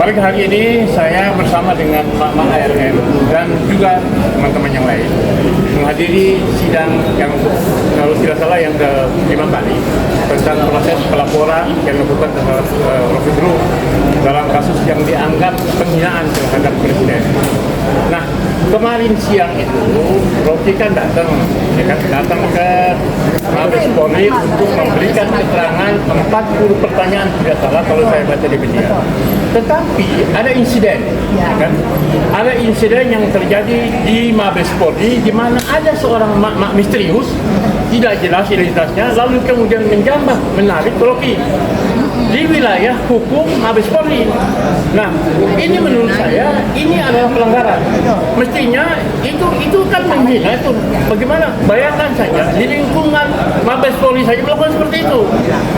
Balik hari ini saya bersama dengan Mak ARM dan juga teman-teman yang lain menghadiri sidang yang kalau tidak salah yang ke-5 kali tentang proses pelaporan yang dilakukan terhadap Rocky Gerung dalam kasus yang dianggap penghinaan terhadap Presiden. Nah, kemarin siang itu Rocky kan datang ke Mabes Polri untuk memberikan keterangan 40 pertanyaan tidak salah kalau saya baca di media. Tetapi ada insiden, kan? Ada insiden yang terjadi di Mabes Polri di mana ada seorang mak misterius tidak jelas identitasnya lalu kemudian menjambak menarik Rocky di wilayah hukum Mabes Polri. Nah, ini menurut saya ini adalah pelanggaran. Mestinya itu kan menghina itu. Bagaimana? Bayangkan saja di lingkungan Mabes Polri saja melakukan seperti itu.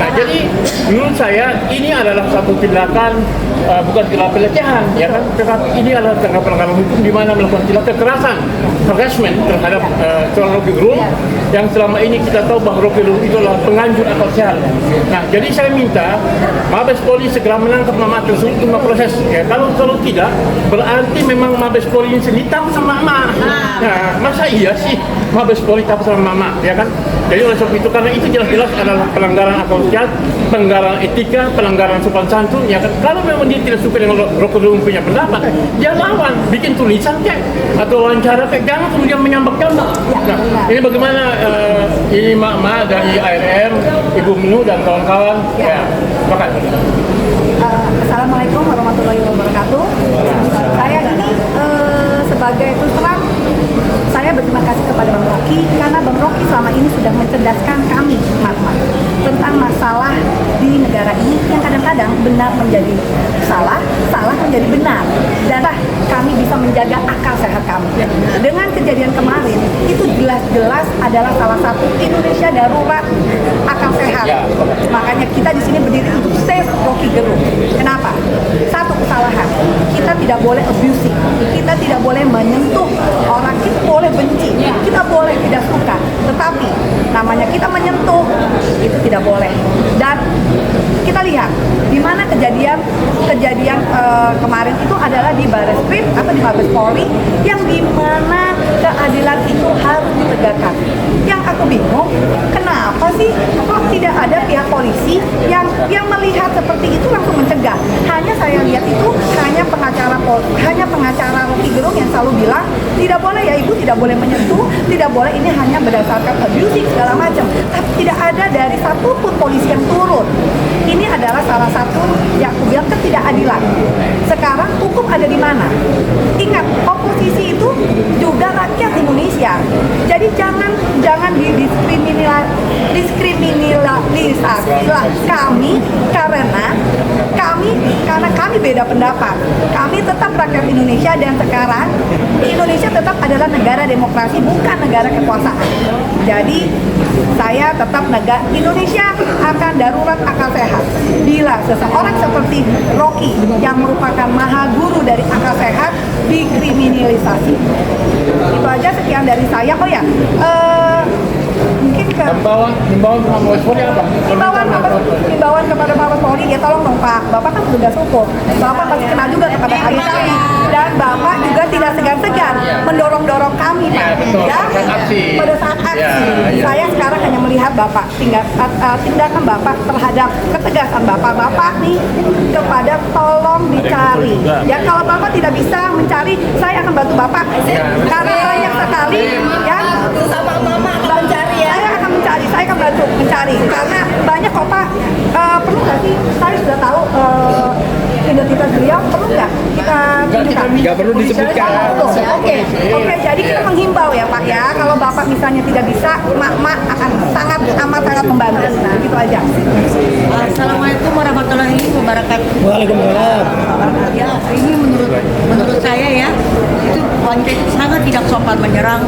Nah, jadi menurut saya ini adalah satu tindakan bukan tindakan pelecehan, ya kan? Tetapi ini adalah tindakan pelanggaran hukum di mana melakukan tindakan kekerasan, harassment terhadap seorang Rocky Gerung yang selama ini kita tahu bahwa Rocky Gerung itu adalah penganjur akal sehat. Nah, jadi saya minta Mabes Polri segera menangkap Mama tersebut untuk proses. Ya, kalau tidak, berarti memang Mabes Polri ini sendiri tahu sama Mama. Nah, masa iya sih Mabes Polri tahu sama Mama, ya kan? Jadi oleh sebab itu, karena itu jelas-jelas adalah pelanggaran akal sehat, pelanggaran etika, pelanggaran sopan santun, ya kan? Kalau memang dia tidak suka dengan Rocky Gerung punya pendapat, dia lawan, bikin tulisan kek atau wawancara kek, jangan kemudian menyambak-jambak. Nah, ini bagaimana ini Mama dari ARM, Ibu Menu dan kawan-kawan, ya, makan. Assalamualaikum warahmatullahi wabarakatuh. Saya ini sebagai terus terang saya berterima kasih kepada Bang Rocky karena Bang Rocky selama ini sudah mencerdaskan kami emak-emak tentang masalah di negara ini yang kadang-kadang benar menjadi salah, salah menjadi benar, dan kami bisa menjaga akal sehat kami. Dengan kejadian kemarin itu jelas-jelas adalah salah satu Indonesia darurat akal sehat. Makanya kita di sini berdiri untuk save Rocky Gerung. Kenapa? Satu kesalahan, kita tidak boleh abusive, kita tidak boleh menyentuh orang, kita boleh benci, kita boleh tidak suka, tetapi namanya kita menyentuh itu tidak boleh. Dan kita lihat di mana kejadian kemarin itu adalah di Barreskrim atau di Mabes Polri yang di mana keadilan itu harus ditegakkan. Yang aku bingung, kenapa sih kok tidak ada pihak polisi yang melihat seperti itu langsung mencegah? Hanya saya lihat itu hanya pengacara Rocky Gerung yang selalu bilang tidak boleh ya ibu, tidak boleh menyentuh, tidak boleh, ini hanya berdasarkan abusing segala macam. Tapi tidak ada dari satupun polisi yang turun. Ini adalah salah satu yang aku bilang ketidakadilan. Sekarang hukum ada di mana? Ingat, oposisi itu juga rakyat Indonesia. Jadi jangan diskriminalisasilah kami karena kami beda pendapat. Kami tetap rakyat Indonesia dan sekarang Indonesia tetap adalah negara demokrasi, bukan negara kekuasaan. Jadi saya tetap Indonesia akan darurat akal sehat bila seseorang seperti Rocky yang merupakan maha guru dari akal sehat dikriminalisasi. Itu aja, sekian dari saya. Oh ya, mungkin ke Himbauan ke Mabes Polri apa? himbauan kepada Mabes Polri, ya tolong dong Pak, Bapak kan tugas hukum, Bapak pasti kenal juga kepada kami, dan Bapak juga tidak segan-segan mendorong-dorong kami Pak, ya, pada saat aksi. Saya sekarang hanya melihat Bapak tindakan Bapak terhadap ketegasan Bapak nih kepada tolong dicari. Ya, kalau Bapak tidak bisa mencari, saya akan bantu Bapak karena banyak sekali ya. Sama mama mencari ya. Saya akan bantu mencari karena banyak kok Pak. Perlu nggak sih? Saya sudah tahu identitas beliau, perlu nggak kita tunjukkan? Nggak perlu disebutkan. Oke. Jadi kita menghimbau ya Pak ya, kalau Bapak misalnya tidak bisa, mak akan sangat membantu. Nah, gitu aja. Assalamualaikum warahmatullahi wabarakatuh. Waalaikumsalam. Ya, ini menurut saya ya, itu konten sangat tidak sopan menyerang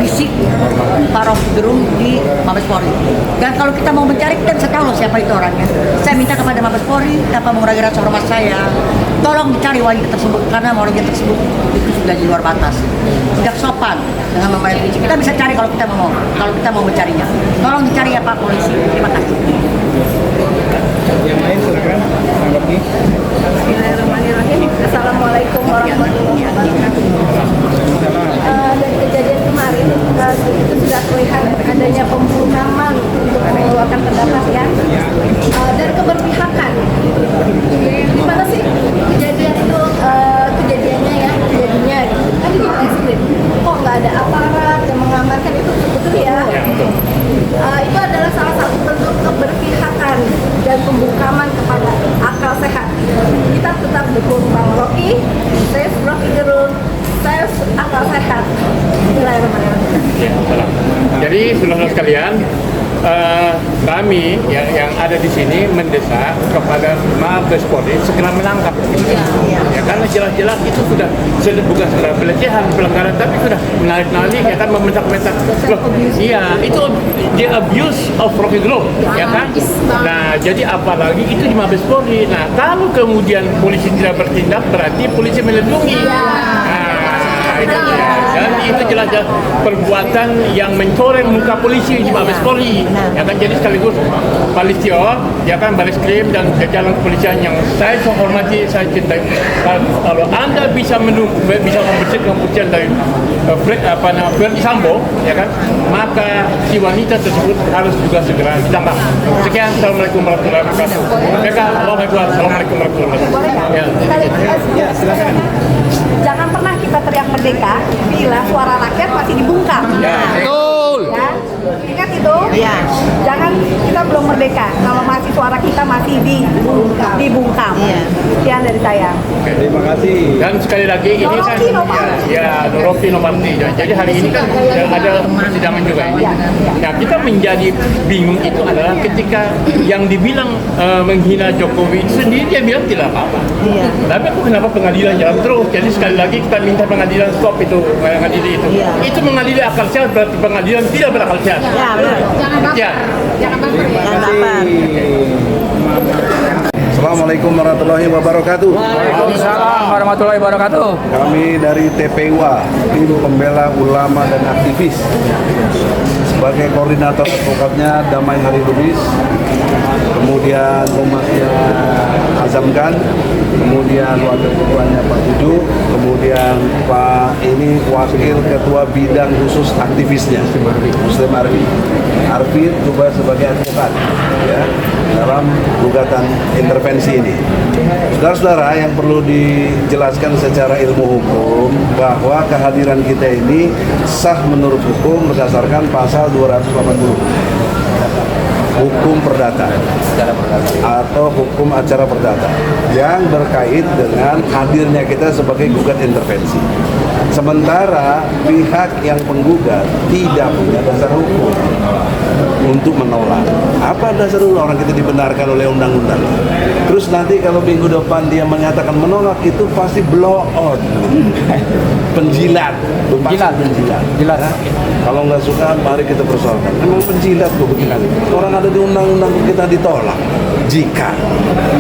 fisik Pak Rocky Gerung di Mabes Polri. Dan kalau kita mau mencari, kita bisa tahu siapa itu orangnya. Saya minta kepada Mabes Polri tanpa mengurangi rasa hormat saya, tolong dicari wanita tersebut karena wanita tersebut itu sudah di luar batas, tidak sopan dengan membayar fisik. Kita bisa cari kalau kita mau mencarinya. Tolong dicari ya Pak Polisi. Terima kasih. Yang lain silakan. Bismillahirrahmanirrahim. Gimana sih kejadian itu, kejadiannya ya, kejadiannya gitu. Kan di ekstrim. Kok nggak ada aparat yang mengamankan itu betul ya? Itu adalah salah satu bentuk keberpihakan dan pembungkaman kepada akal sehat. Kita tetap dukung Bang Rocky, saya Rocky Gerung, saya akal sehat. Bismillahirrahmanirrahim. Ya, salam. Jadi saudara sekalian, kami yang ada di sini mendesak kepada Mabes Polri segera menangkap. Ya, karena jelas-jelas itu sudah bukan sekedar pelecehan, pelanggaran, tapi sudah menarik-narik, ya kan, mementak-mentak. Loh, iya, itu the abuse of Rocky Gerung, ya kan? Nah, jadi apalagi itu di Mabes Polri. Nah, kalau kemudian polisi tidak bertindak, berarti polisi melindungi. Itu dia. Dan itu jelas-jelas perbuatan yang mencoreng muka polisi di Mabes Polri. Ya kan, jadi sekaligus Pak Listio, ya kan, Baris Krim dan jajaran kepolisian yang saya hormati, saya cintai. Kalau Anda bisa membersihkan kepolisian dari Verdi Sambo, ya kan, maka si wanita tersebut harus juga segera ditangkap. Sekian, assalamualaikum warahmatullahi wabarakatuh. Assalamualaikum warahmatullahi wabarakatuh. Ya, silakan. Jangan pernah kita teriak merdeka bila suara rakyat masih dibungkam. Betul. Ya, ingat itu. Iya. Jangan, kita belum merdeka kalau masih suara kita masih dibungkam. Iya. Sekian dari saya. Terima kasih. Dan sekali lagi ini kan Rocky Noparti. Rocky Noparti. Jadi hari ini kan ada persidangan juga ini. Nah, kita menjadi bingung itu adalah ketika yang dibilang menghina Jokowi itu sendiri dia bilang tidak apa-apa. Iya. Tapi aku kenapa pengadilan jalan terus? Jadi sekali lagi kita minta pengadilan stop itu, mengadili itu. Iya. Itu mengadili akal sehat, berarti pengadilan tidak berakal sehat. Ya, benar. Jangan baper. Ya. Jangan baper. Jangan baper. Assalamualaikum warahmatullahi wabarakatuh. Waalaikumsalam warahmatullahi wabarakatuh. Kami dari TPUA, Tim Pembela Ulama dan Aktivis. Sebagai koordinator advokatnya Damai Hari Lubis, kemudian umatnya Azam Khan, kemudian wakil ketuanya Pak Tuju, kemudian Pak ini wakil ketua bidang khusus aktivisnya Muslim Arfi juga sebagai advokat ya dalam gugatan intervensi ini. Saudara-saudara, yang perlu dijelaskan secara ilmu hukum bahwa kehadiran kita ini sah menurut hukum berdasarkan pasal 280 hukum perdata atau hukum acara perdata yang berkait dengan hadirnya kita sebagai gugat intervensi. Sementara pihak yang penggugat tidak punya dasar hukum untuk menolak. Apa dasar dulu orang kita dibenarkan oleh undang-undang? Terus nanti kalau minggu depan dia menyatakan menolak, itu pasti blow out, penjilat, penjilat. Jilat. Ya? Kalau nggak suka, mari kita persoalkan. Memang penjilat kok begini. Orang ada di undang-undang kita ditolak. Jika,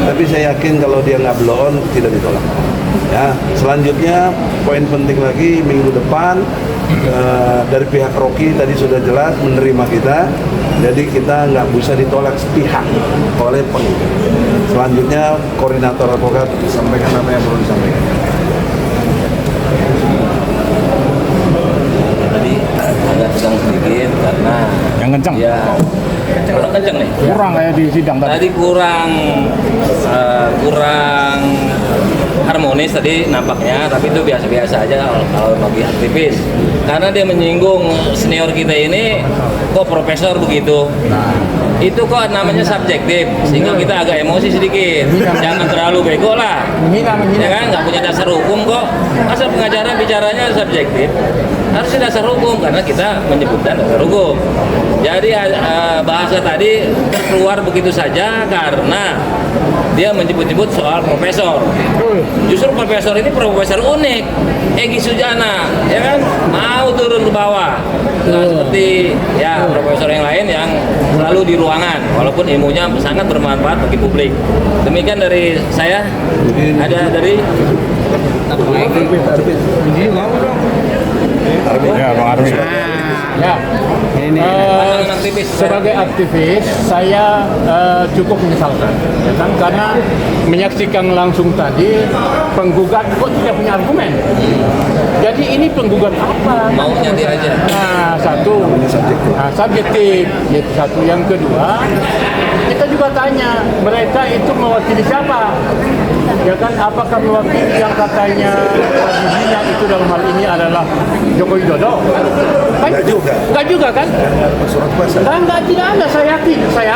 tapi saya yakin kalau dia nggak blow on, tidak ditolak. Ya, selanjutnya poin penting lagi minggu depan dari pihak Rocky tadi sudah jelas menerima kita, jadi kita nggak bisa ditolak sepihak oleh penggugat. Selanjutnya koordinator advokat sampaikan apa yang perlu disampaikan. Tadi agak tegang sedikit karena Yang kencang. ya kurang kencang nih. Kurang kayak di sidang tadi. Tadi kurang harmonis tadi nampaknya, tapi itu biasa-biasa aja kalau bagi aktivis. Karena dia menyinggung senior kita ini, kok profesor begitu. Itu kok namanya subjektif, sehingga kita agak emosi sedikit. Jangan terlalu bego lah. Ya kan, nggak punya dasar hukum kok. Masa pengacara bicaranya subjektif? Harusnya dasar hukum, karena kita menyebutkan dasar hukum. Jadi bahasa tadi terkeluar begitu saja karena dia menyebut-nyebut soal profesor. Justru profesor ini profesor unik, Egy Sujana, ya kan, mau turun ke bawah, nggak seperti ya profesor yang lain yang selalu di ruangan, walaupun ilmunya sangat bermanfaat bagi publik. Demikian dari saya. Ada dari Ya, Bang Arfi. Ya, pandangan aktivis. sebagai aktivis saya cukup menyesalkan, ya kan, karena menyaksikan langsung tadi penggugat kok tidak punya argumen. Jadi ini penggugat apa? Maunya dia aja. Nah, satu, subjektif. Itu satu. Yang kedua, kita juga juga tanya mereka itu mewakili siapa? Ya kan, apakah mewakili yang katanya dirinya itu dalam hal ini adalah Joko Widodo? Kan? Enggak juga kan? Surat kuasa. Enggak, tidak ada. Saya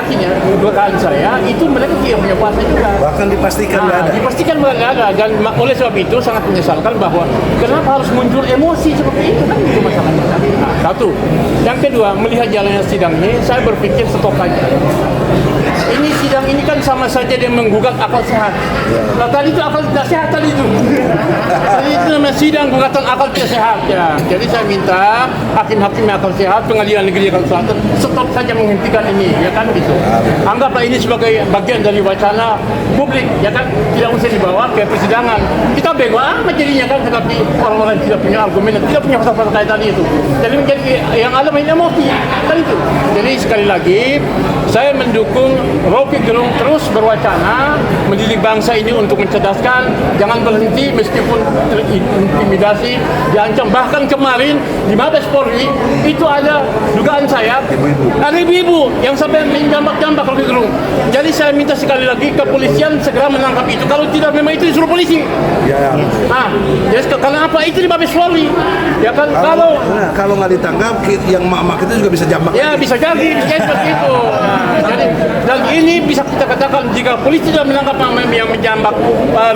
yakin ya, dugaan saya itu mereka tidak punya kuasa juga. Bahkan dipastikan nggak ada. Dipastikan nggak ada, dan oleh sebab itu sangat menyesalkan bahwa kenapa harus muncul emosi seperti itu, kan itu masalahnya. Nah, satu. Yang kedua, melihat jalannya sidang ini, saya berpikir stop aja. Ini sidang ini kan sama saja dia menggugat akal sehat. Nah, tadi itu akal tidak sehat tadi itu. Jadi itu namanya sidang gugatan akal tidak sehat ya. Jadi saya minta hakim-hakim yang akal sehat, pengadilan negeri Jakarta Selatan stop saja menghentikan ini, ya kan gitu. Anggaplah ini sebagai bagian dari wacana publik, ya kan, tidak usah dibawa ke persidangan. Kita bego amat jadinya kan, tetapi orang-orang tidak punya argumen, tidak punya pasal-pasal kayak tadi itu. Jadi menjadi yang ada main emosi kan itu. Jadi sekali lagi saya mendukung Rocky Gerung terus berwacana mendidik bangsa ini untuk mencerdaskan, jangan berhenti meskipun terintimidasi, diancam. Bahkan kemarin di Mabes Polri itu ada dugaan saya ada ibu-ibu yang sampai menjambak-jambak Rocky Gerung. Jadi saya minta sekali lagi kepolisian segera menangkap itu. Kalau tidak memang itu disuruh polisi. Ya. Jadi karena apa itu di Mabes Polri? Ya kan Kalau nggak ditangkap, yang mak-mak itu juga bisa jambak. ya bisa jadi seperti itu. Jadi dan ini bisa kita katakan jika polisi sudah menangkap yang menjambak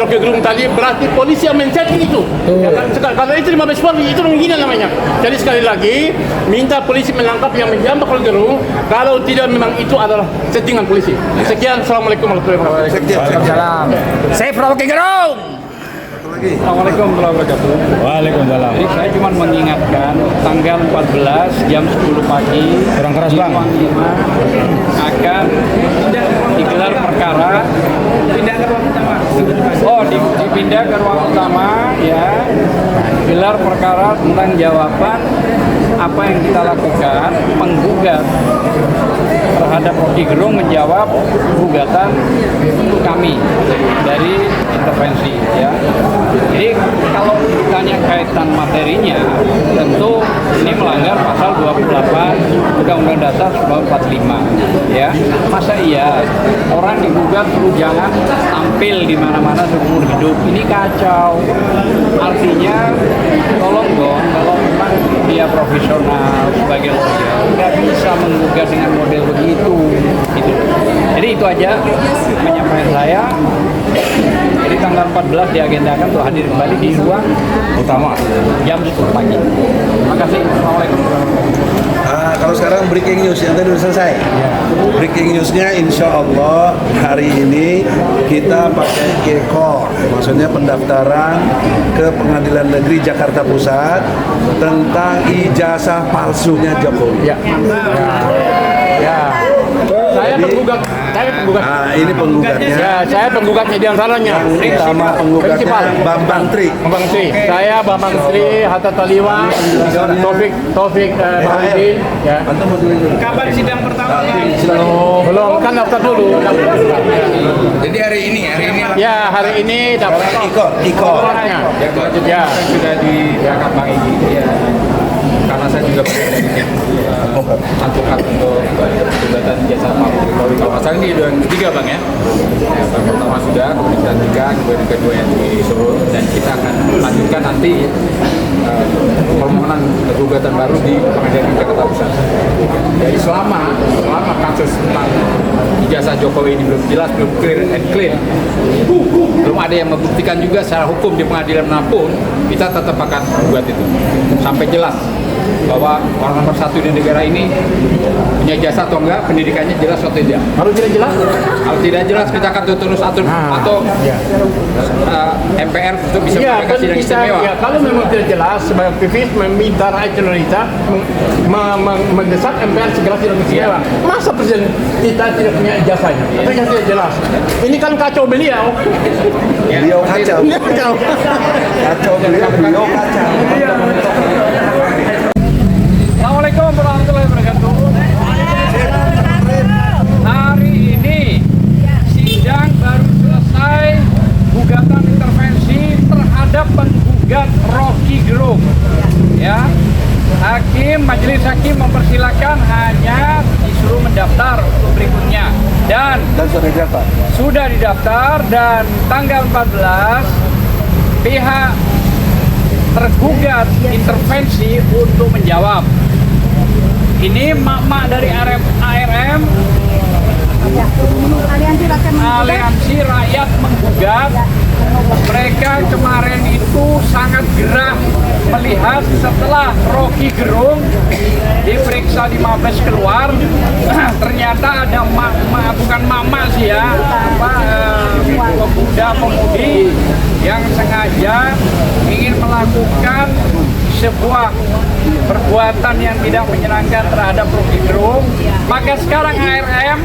Rocky Gerung tadi, berarti polisi yang men-setting itu. Ya kan? Karena itu di Mabes Polri itu menghina namanya. Jadi sekali lagi minta polisi menangkap yang menjambak Rocky Gerung. Kalau tidak memang itu adalah settingan polisi. Sekian, assalamualaikum warahmatullahi wabarakatuh. Waalaikumsalam. Save Rocky Gerung. Assalamualaikum warahmatullahi wabarakatuh. Waalaikumsalam. Jadi saya cuma mengingatkan tanggal 14 jam 10 pagi Kurang keras, Bang. di Ruang 5 akan digelar perkara pindah ke ruang utama. Dipindah ke ruang utama ya. Gelar perkara tentang jawaban apa yang kita lakukan, penggugat terhadap Rocky Gerung menjawab gugatan untuk kami dari intervensi ya. Jadi kalau ditanya kaitan materinya, tentu ini melanggar pasal 28 Undang-Undang Dasar 1945 ya. Masa iya orang digugat perlu jangan tampil di mana-mana seumur hidup, ini kacau. Artinya tolong dong, kalau memang dia profesional sebagai lawyer nggak bisa menggugat dengan model begitu gitu. Jadi itu aja penyampaian saya. Jadi tanggal 14 diagendakan untuk hadir kembali di ruang utama jam 10 pagi. Terima kasih. Assalamualaikum. Kalau sekarang breaking news yang tadi sudah selesai. Breaking newsnya insya Allah hari ini kita pakai G-Cor, maksudnya pendaftaran ke Pengadilan Negeri Jakarta Pusat tentang ijazah palsunya Jokowi. Saya penggugat. Ini penggugatnya. Ya, saya penggugatnya di antaranya. Yang utama penggugatnya Bambang Tri. Bambang Tri. Saya Bambang Tri, Hatta Taliwa, Taufik Mahmudin. Ya. Kabar sidang pertama Belum, kan daftar dulu. Jadi hari ini Ya, hari ini dapat Ikor. Ya. sudah diangkat Bang Igi. Ya. Karena saya juga dari advokat untuk gugatan jasa Polri. Kalau masalah ini yang ketiga Bang ya. Yang pertama sudah, kemudian ketiga, kemudian kedua yang disuruh, dan kita akan lanjutkan nanti permohonan gugatan baru di Pengadilan Negeri Jakarta Pusat. Jadi selama kasus tentang ijazah Jokowi ini belum jelas, belum clear and clean, belum ada yang membuktikan juga secara hukum di pengadilan manapun, kita tetap akan buat itu sampai jelas bahwa orang nomor satu di negara ini punya jasa atau enggak, pendidikannya jelas atau tidak. Harus tidak jelas? Kalau tidak jelas kita akan terus atur atau MPR untuk bisa melakukan sidang istimewa. Ya, kalau memang tidak jelas, sebagai aktivis meminta rakyat Indonesia mendesak MPR segera sidang istimewa. Masa presiden kita tidak punya ijazahnya? Katanya tidak jelas. Ini kan kacau beliau. Beliau kacau. Kacau beliau kacau. Assalamualaikum warahmatullahi wabarakatuh. Hari ini sidang baru selesai gugatan intervensi terhadap penggugat Rocky Gerung. Ya, majelis hakim mempersilahkan hanya disuruh mendaftar untuk berikutnya. Dan sudah didaftar. sudah didaftar, dan tanggal 14 pihak tergugat intervensi untuk menjawab. Ini mak-mak dari ARM, Aliansi Rakyat Menggugat. Aliansi Rakyat Menggugat. Mereka kemarin itu sangat gerah melihat setelah Rocky Gerung diperiksa di Mabes keluar, ternyata ada bukan mama sih ya, pemuda-pemudi yang sengaja ingin melakukan sebuah perbuatan yang tidak menyenangkan terhadap Rocky Gerung. Maka sekarang ARM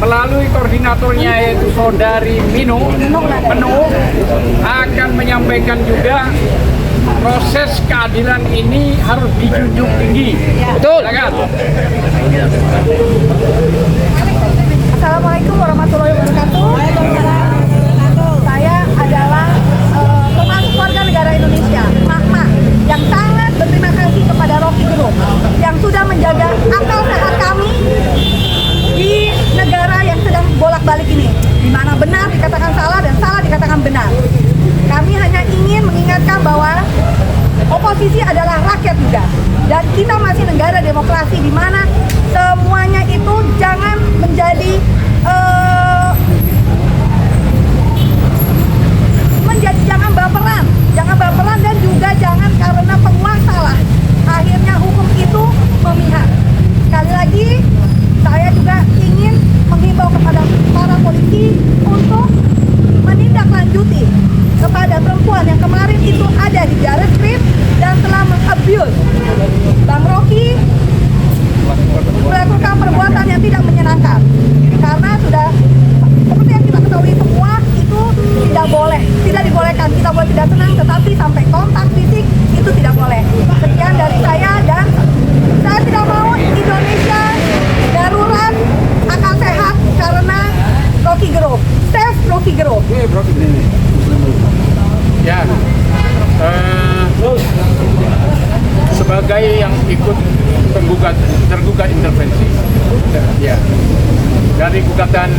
melalui koordinatornya yaitu Saudari Menu akan menyampaikan juga proses keadilan ini harus dijunjung tinggi. Betul. Assalamualaikum warahmatullahi wabarakatuh. Saya adalah termasuk warga negara Indonesia, Mak-mak, yang sangat berterima kasih kepada Rocky Gerung yang sudah menjaga akal sehat kami di negara yang sedang bolak-balik ini, di mana benar dikatakan salah dan salah dikatakan benar. Kami hanya ingin mengingatkan bahwa oposisi adalah rakyat juga, dan kita masih negara demokrasi di mana semuanya itu jangan menjadi jangan baperan dan juga jangan karena penguasa lah akhirnya hukum itu memihak. Sekali lagi saya juga ingin menghimbau kepada para polisi untuk menindaklanjuti kepada perempuan yang kemarin itu ada di Barreskrim dan telah mengabuse Bang Rocky, melakukan perbuatan yang tidak menyenangkan, karena sudah seperti yang kita ketahui semua itu tidak dibolehkan. Kita boleh tidak senang, tetapi sampai kontak fisik itu tidak boleh. Sekian dari saya, dan saya tidak mau Indonesia darurat akal sehat karena Rocky Gerung. Save Rocky Gerung. Ya, sebagai yang ikut tergugat intervensi, ya, dari gugatan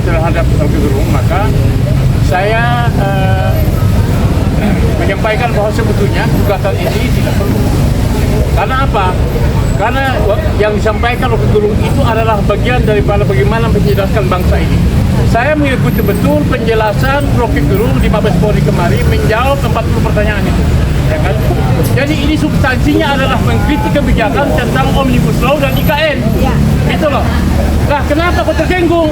terhadap Rocky Gerung, maka saya menyampaikan bahwa sebetulnya gugatan ini tidak perlu. Karena apa? Karena yang disampaikan Rocky Gerung itu adalah bagian daripada bagaimana menjelaskan bangsa ini. Saya mengikuti betul penjelasan Rocky Gerung di Mabes Polri kemarin, menjawab 40 pertanyaan itu. Ya kan? Jadi ini substansinya adalah mengkritik kebijakan tentang Omnibus Law dan IKN. Itu loh. Nah, kenapa kok tersinggung?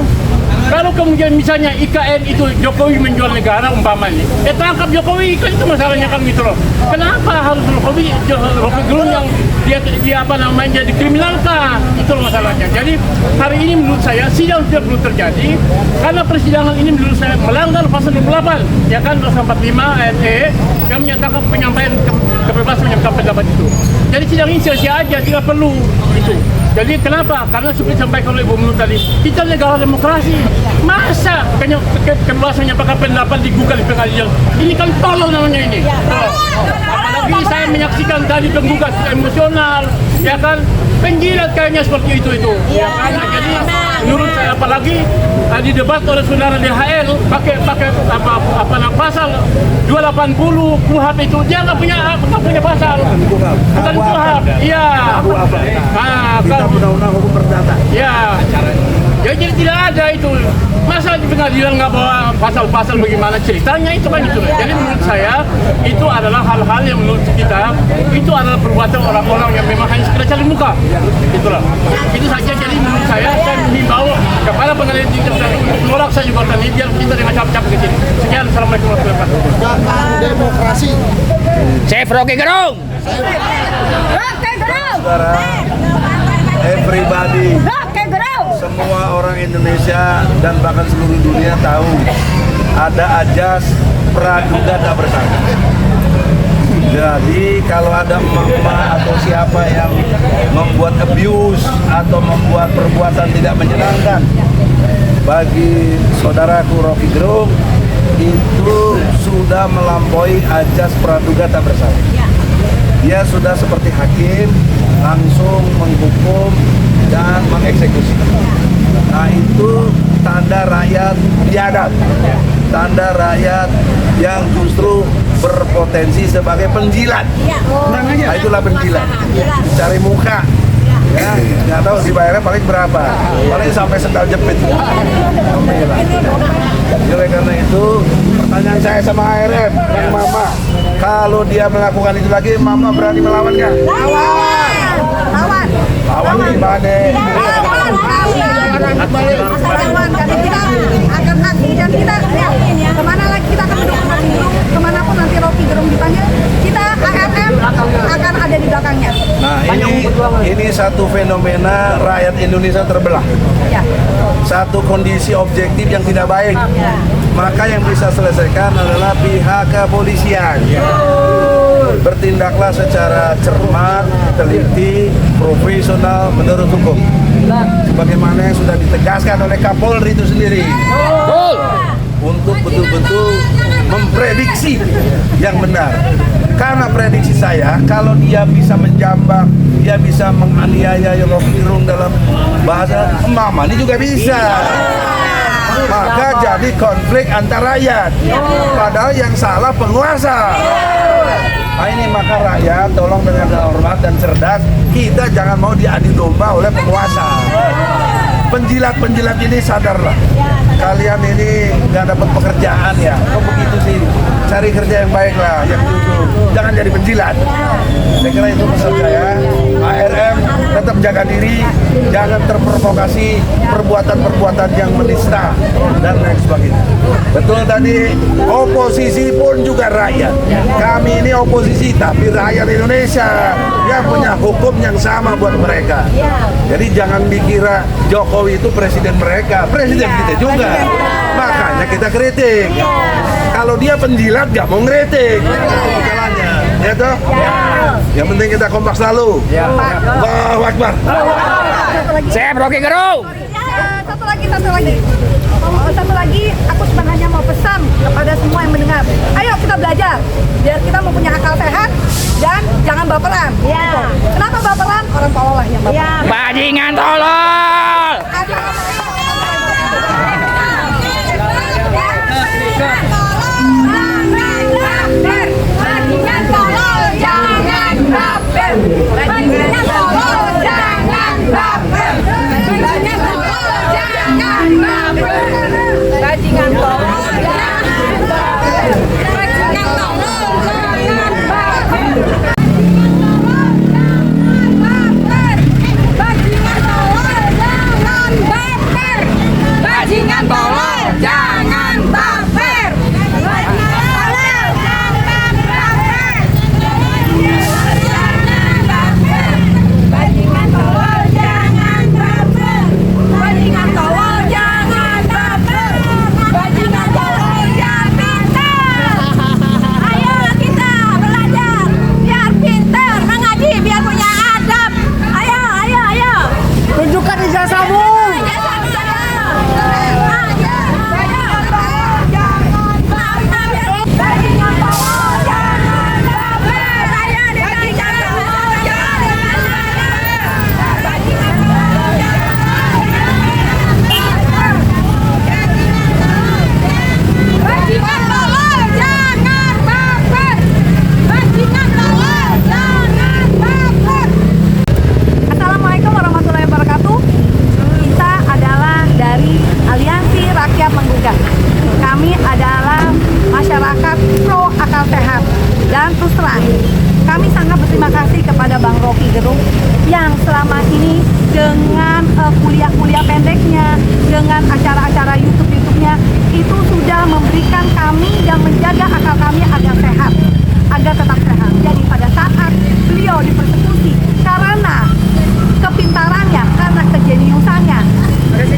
Kalau kemudian misalnya IKN itu Jokowi menjual negara umpamanya, tangkap Jokowi, kan itu masalahnya kan gitu loh. Kenapa harus Rocky Gerung yang dia apa namanya dikriminalkan? Itu loh masalahnya. Jadi hari ini menurut saya sidang tidak perlu terjadi karena persidangan ini menurut saya melanggar pasal 28, ya kan, 245 ayat E yang menyatakan penyampaian kebebasan menyampaikan pendapat itu. Jadi sidang ini sia-sia aja, tidak perlu itu. Jadi kenapa? Karena seperti disampaikan oleh Ibu Menlu tadi, kita negara demokrasi. Masa kebebasan menyampaikan pendapat digugat di pengadilan? Ini kan tolol namanya ini. Apalagi saya menyaksikan tadi penggugat emosional, ya kan, penjilat kayaknya seperti itu. Ya kan? Jadi menurut saya apalagi didebat oleh saudara DHL pakai apa pasal 280 KUHP itu, dia nggak punya pasal, bukan KUHP. Iya. Kita undang-undang hukum perdata. Ya. Ya, jadi tidak ada itu. Masa di pengadilan nggak bawa pasal-pasal bagaimana ceritanya itu kan itu. Jadi menurut saya itu adalah hal-hal yang menurut kita itu adalah perbuatan orang-orang yang memang hanya sekedar cari muka. Itulah. Itu saja. Jadi menurut saya menghimbau kepada pengadilan tinggi menolak saya juga tadi biar kita dengan capek-capek ke sini. Sekian, assalamualaikum warahmatullahi wabarakatuh. Demokrasi. Chef Rocky Gerung. Saudara, everybody, semua orang Indonesia dan bahkan seluruh dunia tahu ada ajas praduga tak bersalah. Jadi kalau ada emak-emak atau siapa yang membuat abuse atau membuat perbuatan tidak menyenangkan bagi saudaraku Rocky Gerung, itu sudah melampaui ajas praduga tak bersalah. Dia sudah seperti hakim, langsung menghukum dan mengeksekusi. Nah itu tanda rakyat biadab, tanda rakyat yang justru berpotensi sebagai penjilat. Nah itulah penjilat, cari muka. Ya, nggak tahu dibayarnya paling berapa, paling sampai sendal jepit. Oleh karena itu, pertanyaan saya sama ARM dan Mama, kalau dia melakukan itu lagi, Mama berani melawan nggak? Lawan. Lawan gimana? Lawan, karena kita akan aksi dan kita kemana lagi kita akan mendukung Rocky Gerung, kemanapun nanti Rocky Gerung dipanggil, kita ARM akan ada di belakangnya. Nah ini satu fenomena rakyat Indonesia terbelah. Ya. Satu kondisi objektif yang tidak baik. Maka yang bisa selesaikan adalah pihak kepolisian. Bertindaklah secara cermat, teliti, profesional menurut hukum. Sebagaimana yang sudah ditegaskan oleh Kapolri itu sendiri. Untuk betul-betul memprediksi yang benar. Karena prediksi saya, kalau dia bisa menjambak, dia bisa menganiaya Rocky Gerung dalam bahasa Mama ini juga bisa. Maka jadi konflik antar rakyat. Padahal yang salah penguasa. Nah ini maka rakyat tolong dengan hormat dan cerdas, kita jangan mau diadu domba oleh penguasa. Penjilat-penjilat ini sadarlah, kalian ini nggak dapat pekerjaan ya, kok begitu sih? Cari kerja yang baik lah, yang jujur, jangan jadi penjilat. Saya kira itu pesan saya. ARM tetap jaga diri, jangan terprovokasi perbuatan-perbuatan yang menista dan lain sebagainya. Betul tadi, oposisi pun juga rakyat. Kami ini oposisi, tapi rakyat Indonesia yang punya hukum yang sama buat mereka. Jadi jangan dikira Jokowi itu presiden mereka, presiden kita juga. Makanya kita kritik. Kalau dia penjilat nggak mau ngeritik, masalahnya, ya toh? Yang penting kita kompak selalu. Allahu Akbar. Chef Rocky Gerung. Satu lagi, aku cuma hanya mau pesan kepada semua yang mendengar. Ayo kita belajar, biar kita mempunyai akal sehat dan jangan baperan. Kenapa baperan? Orang tolol lah yang baperan. Bajingan tolol. yang selama ini dengan kuliah-kuliah pendeknya, dengan acara-acara YouTube-nya itu sudah memberikan kami dan menjaga akal kami agar sehat, agar tetap sehat. Jadi pada saat beliau dipersekusi karena kepintarannya, karena kejeniusannya,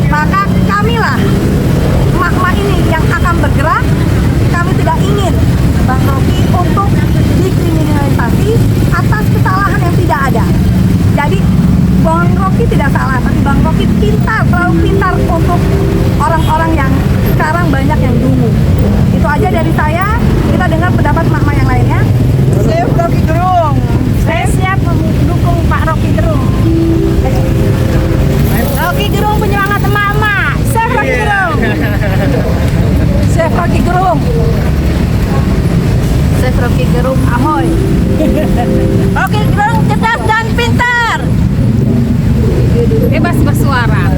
maka kamilah emak-emak ini yang akan bergerak. Kami tidak ingin Bang Rocky untuk dikriminalisasi atas kesalahan yang tidak ada. Jadi Bang Rocky tidak salah, tapi Bang Rocky pintar, terlalu pintar untuk orang-orang yang sekarang banyak yang dungu. Itu aja dari saya. Kita dengar pendapat emak-emak yang lainnya. Chef Rocky Gerung. Saya siap mendukung Pak Rocky Gerung. Rocky Gerung. Chef Rocky Gerung Ahoy. Rocky Gerung cerdas dan pintar. Bebas bersuara.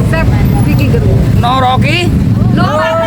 Chef Rocky Gerung. No Rocky. No Rocky.